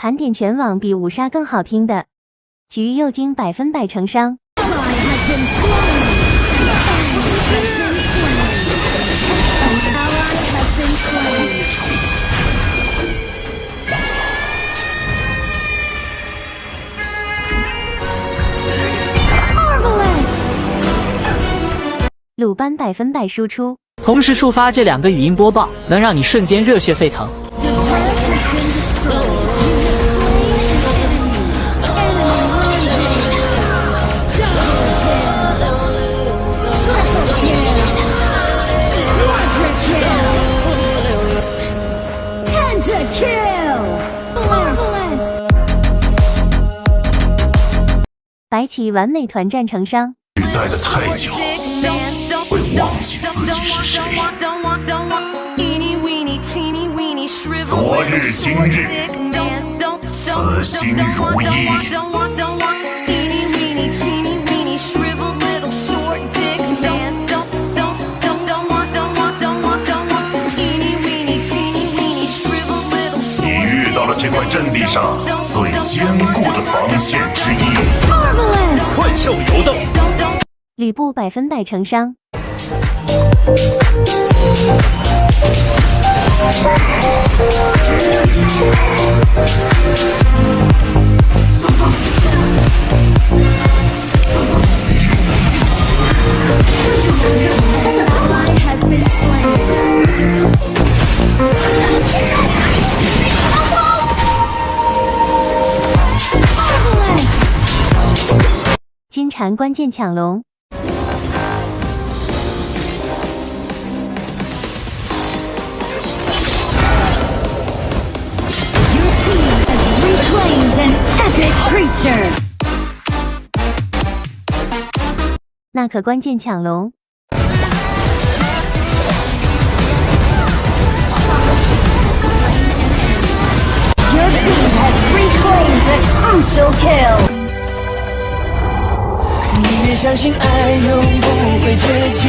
盘点全网比五杀更好听的，橘右京100%成伤。鲁班100%输出，同时触发这2个语音播报，能让你瞬间热血沸腾。白起完美团战成伤。等待的太久，会忘记自己是谁。昨日今日，此心如一。你遇到了这块阵地上最坚固的防线之一。怪兽游斗，吕布100%成伤。金蝉关键抢龙。那可关键抢龙。Your team has reclaimed the crucial kill. 你越相信爱永不会绝迹。